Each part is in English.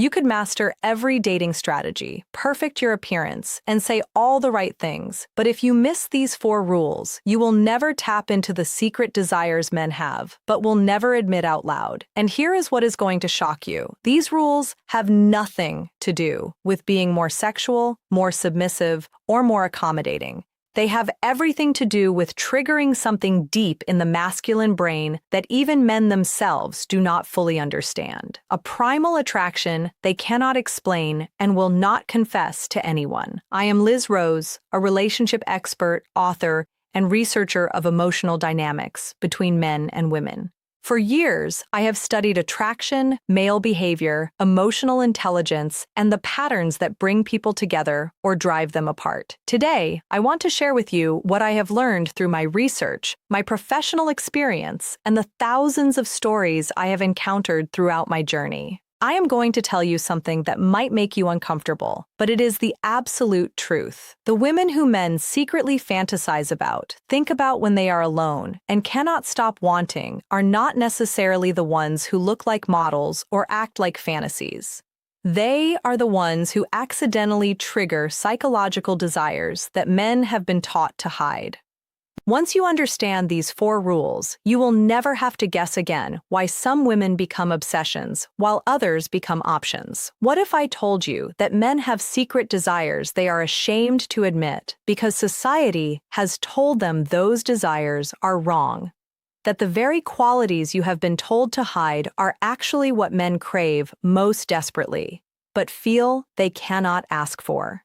You could master every dating strategy, perfect your appearance, and say all the right things. But if you miss these 4 rules, you will never tap into the secret desires men have, but will never admit out loud. And here is what is going to shock you. These rules have nothing to do with being more sexual, more submissive, or more accommodating. They have everything to do with triggering something deep in the masculine brain that even men themselves do not fully understand. A primal attraction they cannot explain and will not confess to anyone. I am Liz Rose, a relationship expert, author, and researcher of emotional dynamics between men and women. For years, I have studied attraction, male behavior, emotional intelligence, and the patterns that bring people together or drive them apart. Today, I want to share with you what I have learned through my research, my professional experience, and the thousands of stories I have encountered throughout my journey. I am going to tell you something that might make you uncomfortable, but it is the absolute truth. The women who men secretly fantasize about, think about when they are alone, and cannot stop wanting are not necessarily the ones who look like models or act like fantasies. They are the ones who accidentally trigger psychological desires that men have been taught to hide. Once you understand these 4 rules, you will never have to guess again why some women become obsessions while others become options. What if I told you that men have secret desires they are ashamed to admit because society has told them those desires are wrong? That the very qualities you have been told to hide are actually what men crave most desperately, but feel they cannot ask for.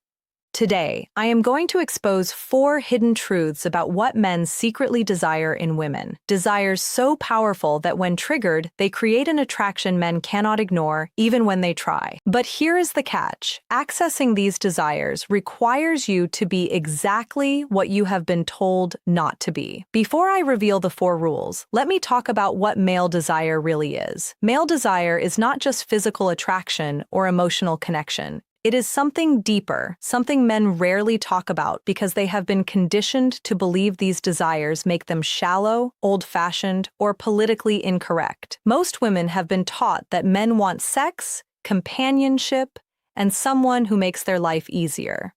Today, I am going to expose 4 hidden truths about what men secretly desire in women. Desires so powerful that when triggered, they create an attraction men cannot ignore, even when they try. But here is the catch. Accessing these desires requires you to be exactly what you have been told not to be. Before I reveal the 4 rules, let me talk about what male desire really is. Male desire is not just physical attraction or emotional connection. It is something deeper, something men rarely talk about because they have been conditioned to believe these desires make them shallow, old-fashioned, or politically incorrect. Most women have been taught that men want sex, companionship, and someone who makes their life easier.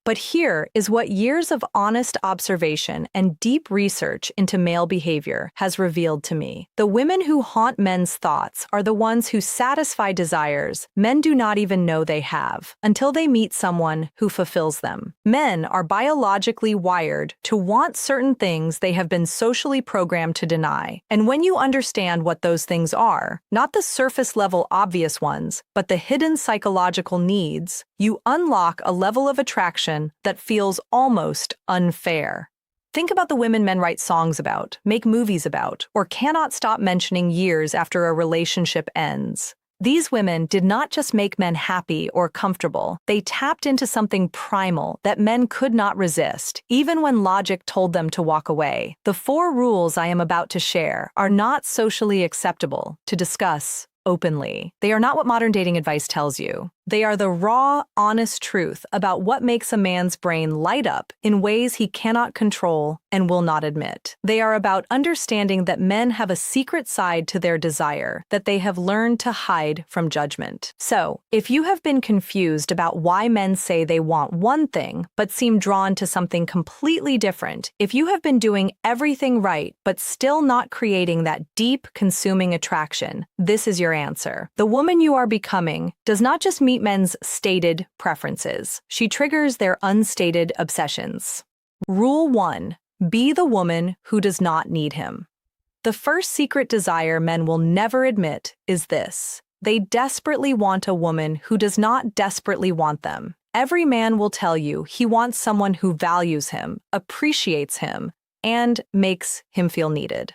But here is what years of honest observation and deep research into male behavior has revealed to me. The women who haunt men's thoughts are the ones who satisfy desires men do not even know they have until they meet someone who fulfills them. Men are biologically wired to want certain things they have been socially programmed to deny. And when you understand what those things are, not the surface-level obvious ones, but the hidden psychological needs, you unlock a level of attraction that feels almost unfair. Think about the women men write songs about, make movies about, or cannot stop mentioning years after a relationship ends. These women did not just make men happy or comfortable, they tapped into something primal that men could not resist, even when logic told them to walk away. The 4 rules I am about to share are not socially acceptable to discuss openly. They are not what modern dating advice tells you. They are the raw, honest truth about what makes a man's brain light up in ways he cannot control and will not admit. They are about understanding that men have a secret side to their desire that they have learned to hide from judgment. So, if you have been confused about why men say they want one thing but seem drawn to something completely different, if you have been doing everything right but still not creating that deep, consuming attraction, this is your answer. The woman you are becoming does not just meet men's stated preferences. She triggers their unstated obsessions. Rule 1. Be the woman who does not need him. The first secret desire men will never admit is this. They desperately want a woman who does not desperately want them. Every man will tell you he wants someone who values him, appreciates him, and makes him feel needed.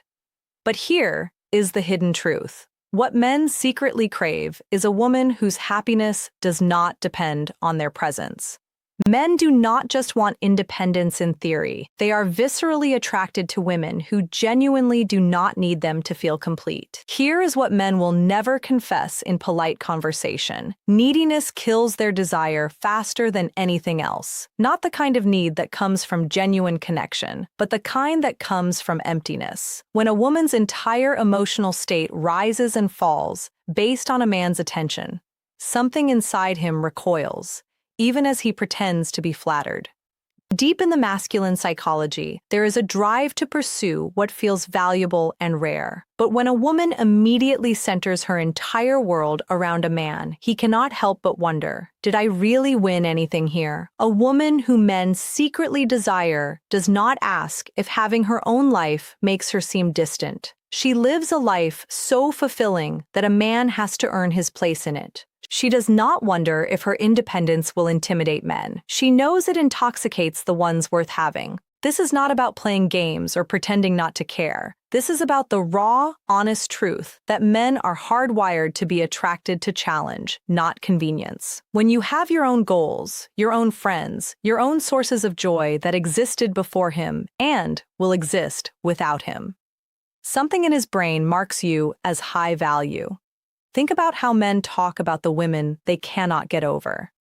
But here is the hidden truth. What men secretly crave is a woman whose happiness does not depend on their presence. Men do not just want independence in theory. They are viscerally attracted to women who genuinely do not need them to feel complete. Here is what men will never confess in polite conversation. Neediness kills their desire faster than anything else. Not the kind of need that comes from genuine connection, but the kind that comes from emptiness. When a woman's entire emotional state rises and falls based on a man's attention, something inside him recoils, even as he pretends to be flattered. Deep in the masculine psychology, there is a drive to pursue what feels valuable and rare. But when a woman immediately centers her entire world around a man, he cannot help but wonder, did I really win anything here? A woman who men secretly desire does not ask if having her own life makes her seem distant. She lives a life so fulfilling that a man has to earn his place in it. She does not wonder if her independence will intimidate men. She knows it intoxicates the ones worth having. This is not about playing games or pretending not to care. This is about the raw, honest truth that men are hardwired to be attracted to challenge, not convenience. When you have your own goals, your own friends, your own sources of joy that existed before him and will exist without him, something in his brain marks you as high value. Think about how men talk about the women they cannot get over.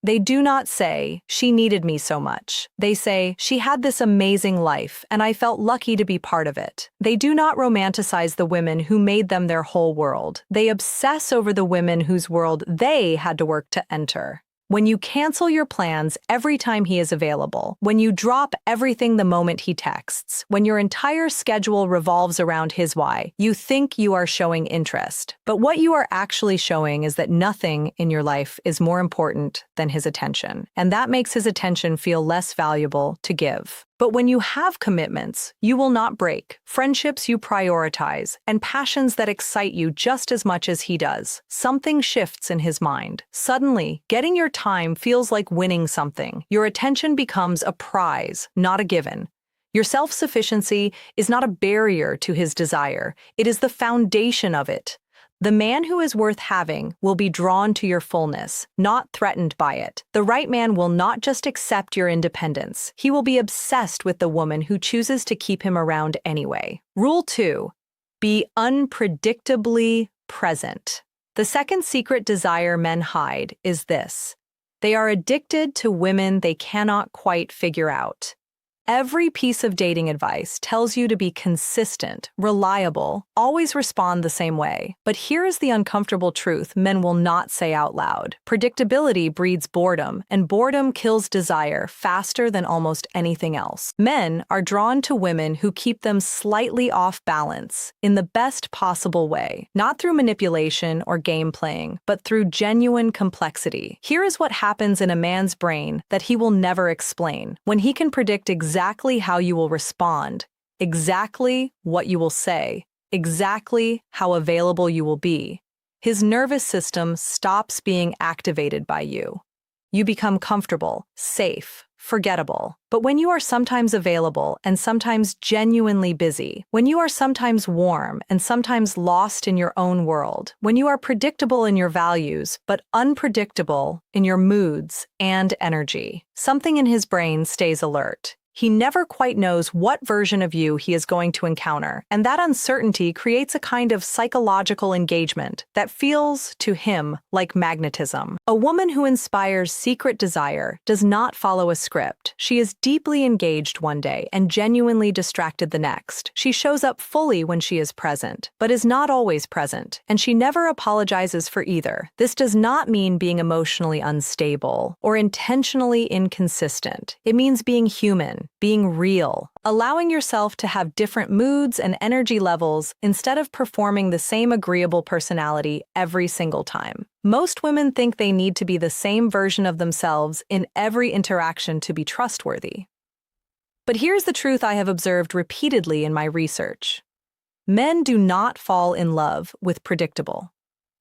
They do not say, "She needed me so much." They say, "She had this amazing life, and I felt lucky to be part of it." They do not romanticize the women who made them their whole world. They obsess over the women whose world they had to work to enter. When you cancel your plans every time he is available, when you drop everything the moment he texts, when your entire schedule revolves around his why, you think you are showing interest. But what you are actually showing is that nothing in your life is more important than his attention, and that makes his attention feel less valuable to give. But when you have commitments, you will not break, friendships you prioritize, and passions that excite you just as much as he does, something shifts in his mind. Suddenly, getting your time feels like winning something. Your attention becomes a prize, not a given. Your self-sufficiency is not a barrier to his desire. It is the foundation of it. The man who is worth having will be drawn to your fullness, not threatened by it. The right man will not just accept your independence. He will be obsessed with the woman who chooses to keep him around anyway. Rule 2. Be unpredictably present. The second secret desire men hide is this: they are addicted to women they cannot quite figure out. Every piece of dating advice tells you to be consistent, reliable, always respond the same way. But here is the uncomfortable truth men will not say out loud. Predictability breeds boredom, and boredom kills desire faster than almost anything else. Men are drawn to women who keep them slightly off balance, in the best possible way, not through manipulation or game playing, but through genuine complexity. Here is what happens in a man's brain that he will never explain. When he can predict exactly how you will respond, exactly what you will say, exactly how available you will be, his nervous system stops being activated by you. You become comfortable, safe, forgettable. But when you are sometimes available and sometimes genuinely busy, when you are sometimes warm and sometimes lost in your own world, when you are predictable in your values but unpredictable in your moods and energy, something in his brain stays alert. He never quite knows what version of you he is going to encounter, and that uncertainty creates a kind of psychological engagement that feels, to him, like magnetism. A woman who inspires secret desire does not follow a script. She is deeply engaged one day and genuinely distracted the next. She shows up fully when she is present, but is not always present, and she never apologizes for either. This does not mean being emotionally unstable or intentionally inconsistent. It means being human, being real, allowing yourself to have different moods and energy levels instead of performing the same agreeable personality every single time. Most women think they need to be the same version of themselves in every interaction to be trustworthy. But here's the truth I have observed repeatedly in my research. Men do not fall in love with predictable.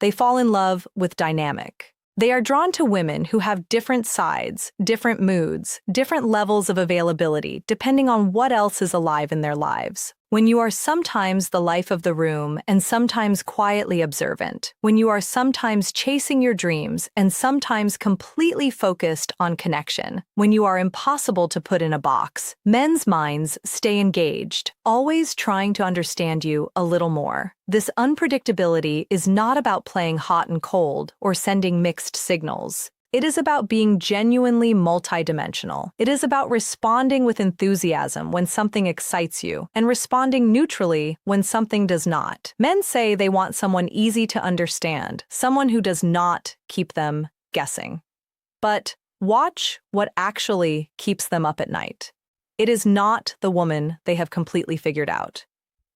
They fall in love with dynamic. They are drawn to women who have different sides, different moods, different levels of availability, depending on what else is alive in their lives. When you are sometimes the life of the room and sometimes quietly observant, when you are sometimes chasing your dreams and sometimes completely focused on connection, when you are impossible to put in a box, men's minds stay engaged, always trying to understand you a little more. This unpredictability is not about playing hot and cold or sending mixed signals. It is about being genuinely multidimensional. It is about responding with enthusiasm when something excites you and responding neutrally when something does not. Men say they want someone easy to understand, someone who does not keep them guessing. But watch what actually keeps them up at night. It is not the woman they have completely figured out.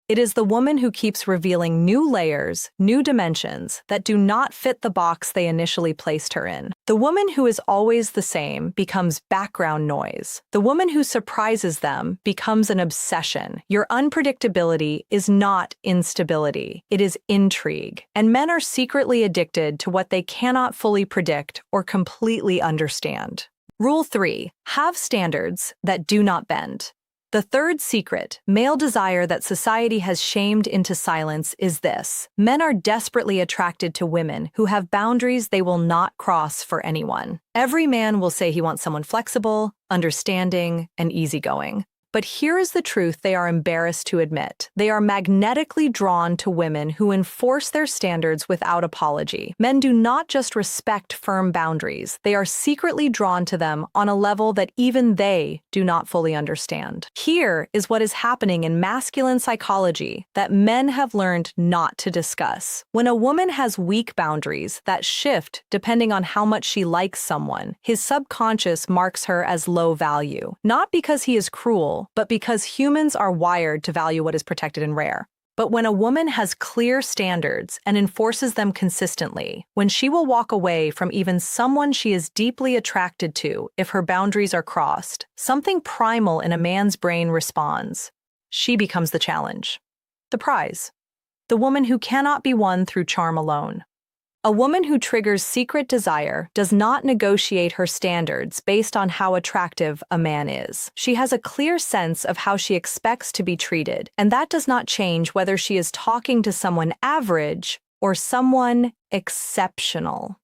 It is the woman who keeps revealing new layers, new dimensions that do not fit the box they initially placed her in. The woman who is always the same becomes background noise. The woman who surprises them becomes an obsession. Your unpredictability is not instability, it is intrigue. And men are secretly addicted to what they cannot fully predict or completely understand. Rule 3. Have standards that do not bend. The third secret, male desire that society has shamed into silence, is this. Men are desperately attracted to women who have boundaries they will not cross for anyone. Every man will say he wants someone flexible, understanding, and easygoing. But here is the truth they are embarrassed to admit. They are magnetically drawn to women who enforce their standards without apology. Men do not just respect firm boundaries, they are secretly drawn to them on a level that even they do not fully understand. Here is what is happening in masculine psychology that men have learned not to discuss. When a woman has weak boundaries that shift depending on how much she likes someone, his subconscious marks her as low value, not because he is cruel, but because humans are wired to value what is protected and rare. But when a woman has clear standards and enforces them consistently, when she will walk away from even someone she is deeply attracted to if her boundaries are crossed, something primal in a man's brain responds. She becomes the challenge, the prize, the woman who cannot be won through charm alone. A woman who triggers secret desire does not negotiate her standards based on how attractive a man is. She has a clear sense of how she expects to be treated, and that does not change whether she is talking to someone average or someone exceptional.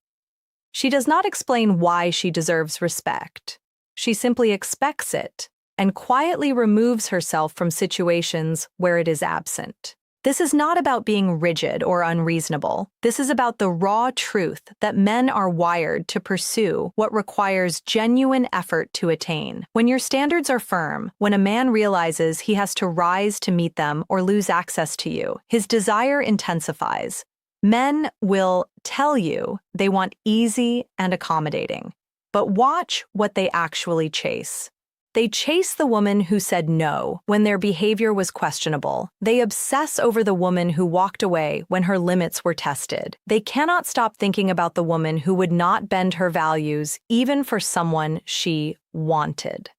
She does not explain why she deserves respect. She simply expects it and quietly removes herself from situations where it is absent. This is not about being rigid or unreasonable. This is about the raw truth that men are wired to pursue what requires genuine effort to attain. When your standards are firm, when a man realizes he has to rise to meet them or lose access to you, his desire intensifies. Men will tell you they want easy and accommodating. But watch what they actually chase. They chase the woman who said no when their behavior was questionable. They obsess over the woman who walked away when her limits were tested. They cannot stop thinking about the woman who would not bend her values even for someone she wanted.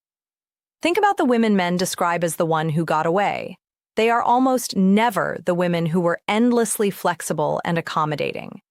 Think about the women men describe as the one who got away. They are almost never the women who were endlessly flexible and accommodating.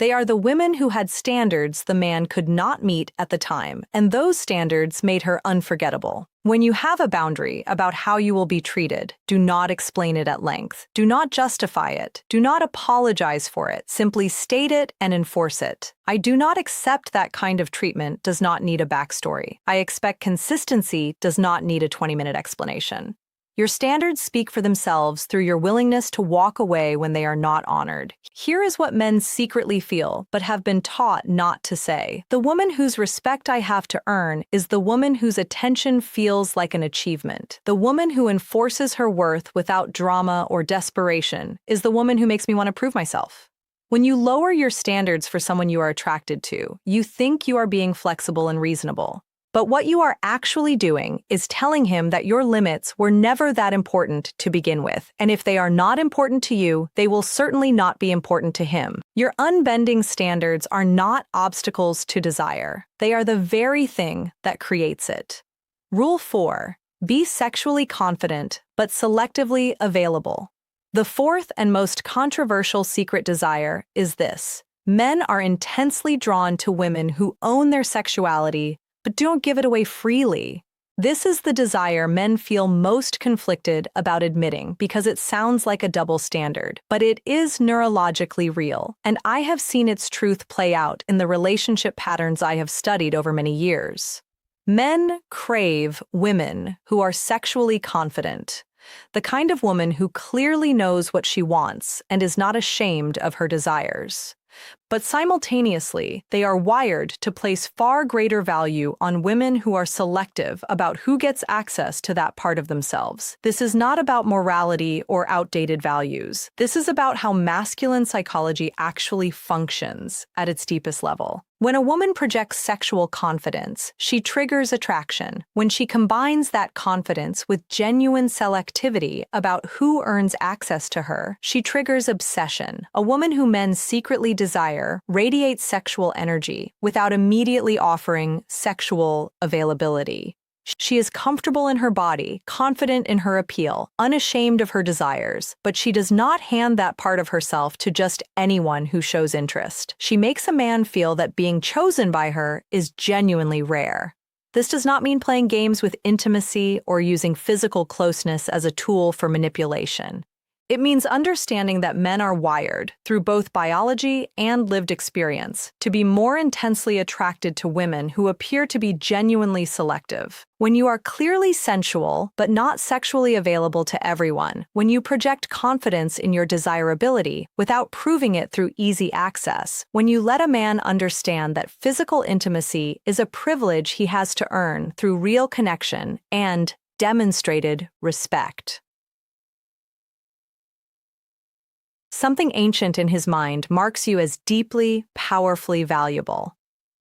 They are the women who had standards the man could not meet at the time, and those standards made her unforgettable. When you have a boundary about how you will be treated, do not explain it at length. Do not justify it. Do not apologize for it. Simply state it and enforce it. I do not accept that kind of treatment does not need a backstory. I expect consistency does not need a 20-minute explanation. Your standards speak for themselves through your willingness to walk away when they are not honored. Here is what men secretly feel, but have been taught not to say. The woman whose respect I have to earn is the woman whose attention feels like an achievement. The woman who enforces her worth without drama or desperation is the woman who makes me want to prove myself. When you lower your standards for someone you are attracted to, you think you are being flexible and reasonable. But what you are actually doing is telling him that your limits were never that important to begin with, and if they are not important to you, they will certainly not be important to him. Your unbending standards are not obstacles to desire. They are the very thing that creates it. Rule 4. Be sexually confident, but selectively available. The fourth and most controversial secret desire is this. Men are intensely drawn to women who own their sexuality, but don't give it away freely. This is the desire men feel most conflicted about admitting because it sounds like a double standard, but it is neurologically real, and I have seen its truth play out in the relationship patterns I have studied over many years. Men crave women who are sexually confident, the kind of woman who clearly knows what she wants and is not ashamed of her desires. But simultaneously, they are wired to place far greater value on women who are selective about who gets access to that part of themselves. This is not about morality or outdated values. This is about how masculine psychology actually functions at its deepest level. When a woman projects sexual confidence, she triggers attraction. When she combines that confidence with genuine selectivity about who earns access to her, she triggers obsession. A woman who men secretly desire radiates sexual energy without immediately offering sexual availability. She is comfortable in her body, confident in her appeal, unashamed of her desires, but she does not hand that part of herself to just anyone who shows interest. She makes a man feel that being chosen by her is genuinely rare. This does not mean playing games with intimacy or using physical closeness as a tool for manipulation. It means understanding that men are wired, through both biology and lived experience, to be more intensely attracted to women who appear to be genuinely selective. When you are clearly sensual but not sexually available to everyone, when you project confidence in your desirability without proving it through easy access, when you let a man understand that physical intimacy is a privilege he has to earn through real connection and demonstrated respect. Something ancient in his mind marks you as deeply, powerfully valuable.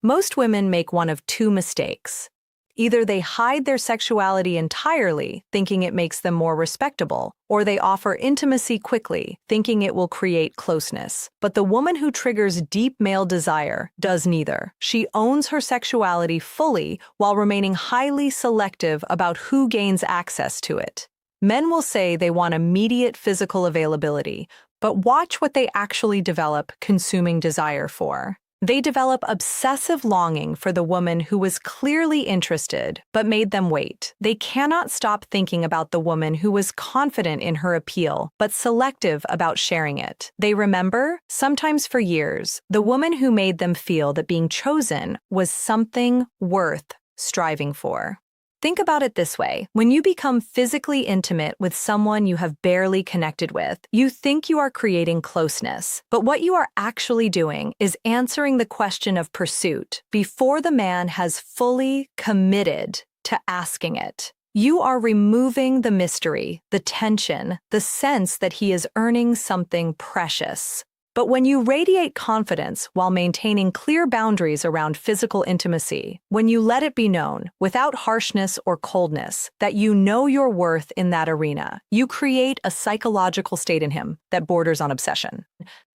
Most women make one of two mistakes. Either they hide their sexuality entirely, thinking it makes them more respectable, or they offer intimacy quickly, thinking it will create closeness. But the woman who triggers deep male desire does neither. She owns her sexuality fully while remaining highly selective about who gains access to it. Men will say they want immediate physical availability, but watch what they actually develop consuming desire for. They develop obsessive longing for the woman who was clearly interested but made them wait. They cannot stop thinking about the woman who was confident in her appeal but selective about sharing it. They remember, sometimes for years, the woman who made them feel that being chosen was something worth striving for. Think about it this way. When you become physically intimate with someone you have barely connected with, you think you are creating closeness. But what you are actually doing is answering the question of pursuit before the man has fully committed to asking it. You are removing the mystery, the tension, the sense that he is earning something precious. But when you radiate confidence while maintaining clear boundaries around physical intimacy, when you let it be known, without harshness or coldness, that you know your worth in that arena, you create a psychological state in him that borders on obsession.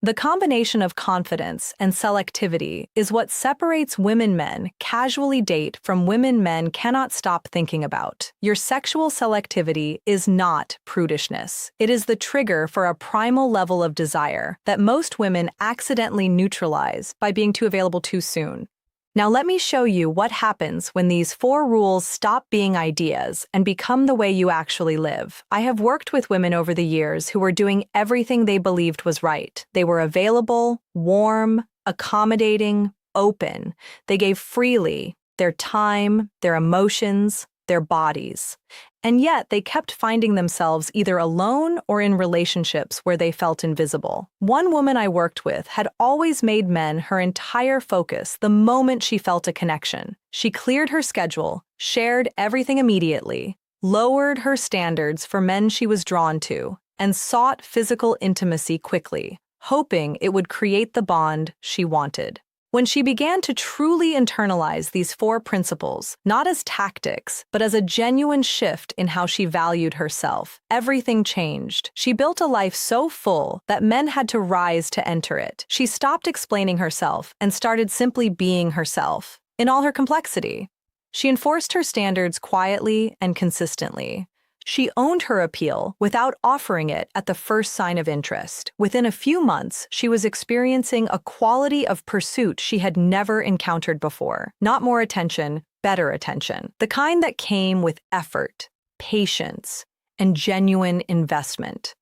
The combination of confidence and selectivity is what separates women men casually date from women men cannot stop thinking about. Your sexual selectivity is not prudishness. It is the trigger for a primal level of desire that most women accidentally neutralize by being too available too soon. Now let me show you what happens when these 4 rules stop being ideas and become the way you actually live. I have worked with women over the years who were doing everything they believed was right. They were available, warm, accommodating, open. They gave freely their time, their emotions, their bodies. And yet they kept finding themselves either alone or in relationships where they felt invisible. One woman I worked with had always made men her entire focus the moment she felt a connection. She cleared her schedule, shared everything immediately, lowered her standards for men she was drawn to, and sought physical intimacy quickly, hoping it would create the bond she wanted. When she began to truly internalize these 4 principles, not as tactics, but as a genuine shift in how she valued herself, everything changed. She built a life so full that men had to rise to enter it. She stopped explaining herself and started simply being herself, in all her complexity. She enforced her standards quietly and consistently. She owned her appeal without offering it at the first sign of interest. Within a few months, she was experiencing a quality of pursuit she had never encountered before. Not more attention, better attention. The kind that came with effort, patience, and genuine investment.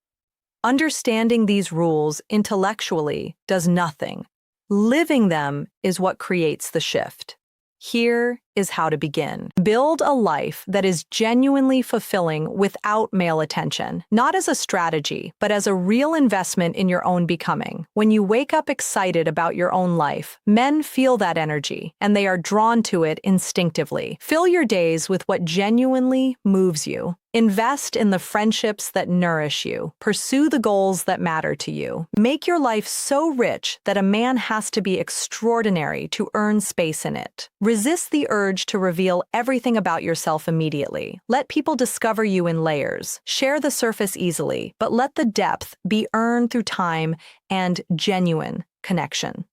Understanding these rules intellectually does nothing. Living them is what creates the shift. Here is how to begin. Build a life that is genuinely fulfilling without male attention, not as a strategy, but as a real investment in your own becoming. When you wake up excited about your own life, men feel that energy, and they are drawn to it instinctively. Fill your days with what genuinely moves you. Invest in the friendships that nourish you. Pursue the goals that matter to you. Make your life so rich that a man has to be extraordinary to earn space in it. Resist the urge to reveal everything about yourself immediately. Let people discover you in layers. Share the surface easily, but let the depth be earned through time and genuine connection.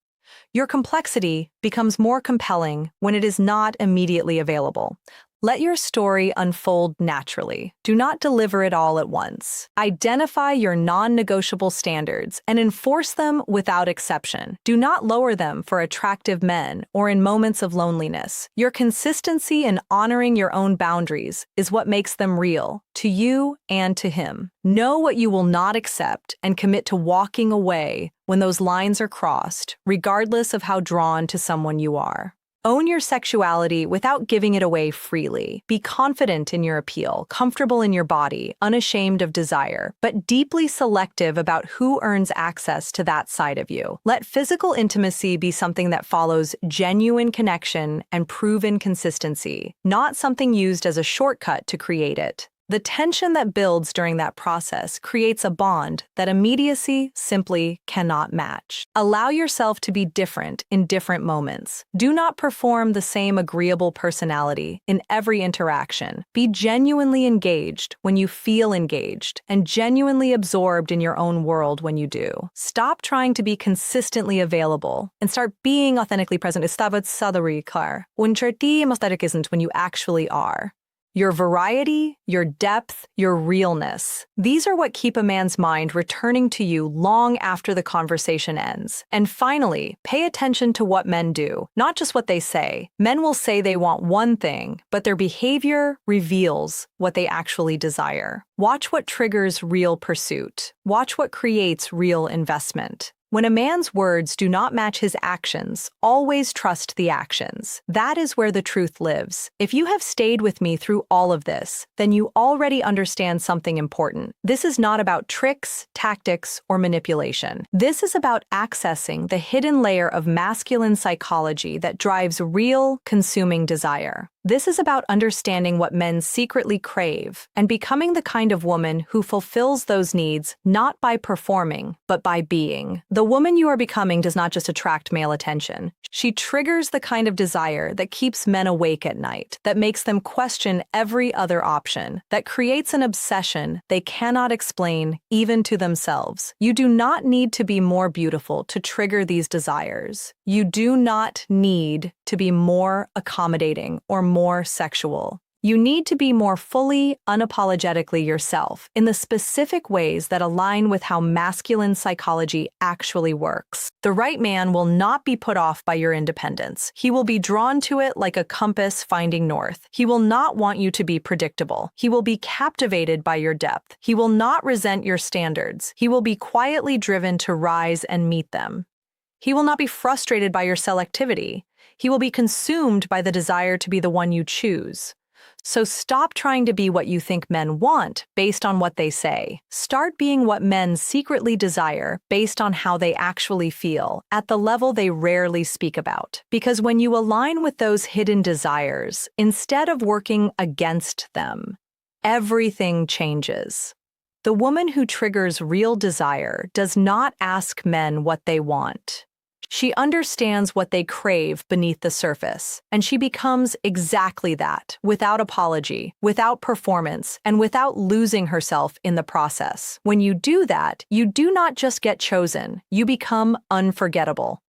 Your complexity becomes more compelling when it is not immediately available. Let your story unfold naturally. Do not deliver it all at once. Identify your non-negotiable standards and enforce them without exception. Do not lower them for attractive men or in moments of loneliness. Your consistency in honoring your own boundaries is what makes them real, to you and to him. Know what you will not accept and commit to walking away when those lines are crossed, regardless of how drawn to someone you are. Own your sexuality without giving it away freely. Be confident in your appeal, comfortable in your body, unashamed of desire, but deeply selective about who earns access to that side of you. Let physical intimacy be something that follows genuine connection and proven consistency, not something used as a shortcut to create it. The tension that builds during that process creates a bond that immediacy simply cannot match. Allow yourself to be different in different moments. Do not perform the same agreeable personality in every interaction. Be genuinely engaged when you feel engaged, and genuinely absorbed in your own world when you do. Stop trying to be consistently available and start being authentically present. Estawać sadary klar. When you actually are. Your variety, your depth, your realness. These are what keep a man's mind returning to you long after the conversation ends. And finally, pay attention to what men do, not just what they say. Men will say they want one thing, but their behavior reveals what they actually desire. Watch what triggers real pursuit. Watch what creates real investment. When a man's words do not match his actions, always trust the actions. That is where the truth lives. If you have stayed with me through all of this, then you already understand something important. This is not about tricks, tactics, or manipulation. This is about accessing the hidden layer of masculine psychology that drives real, consuming desire. This is about understanding what men secretly crave and becoming the kind of woman who fulfills those needs not by performing, but by being. The woman you are becoming does not just attract male attention. She triggers the kind of desire that keeps men awake at night, that makes them question every other option, that creates an obsession they cannot explain even to themselves. You do not need to be more beautiful to trigger these desires. You do not need to be more accommodating or more sexual. You need to be more fully, unapologetically yourself in the specific ways that align with how masculine psychology actually works. The right man will not be put off by your independence. He will be drawn to it like a compass finding north. He will not want you to be predictable. He will be captivated by your depth. He will not resent your standards. He will be quietly driven to rise and meet them. He will not be frustrated by your selectivity. He will be consumed by the desire to be the one you choose. So stop trying to be what you think men want based on what they say. Start being what men secretly desire based on how they actually feel, at the level they rarely speak about. Because when you align with those hidden desires, instead of working against them, everything changes. The woman who triggers real desire does not ask men what they want. She understands what they crave beneath the surface, and she becomes exactly that, without apology, without performance, and without losing herself in the process. When you do that, you do not just get chosen, you become unforgettable.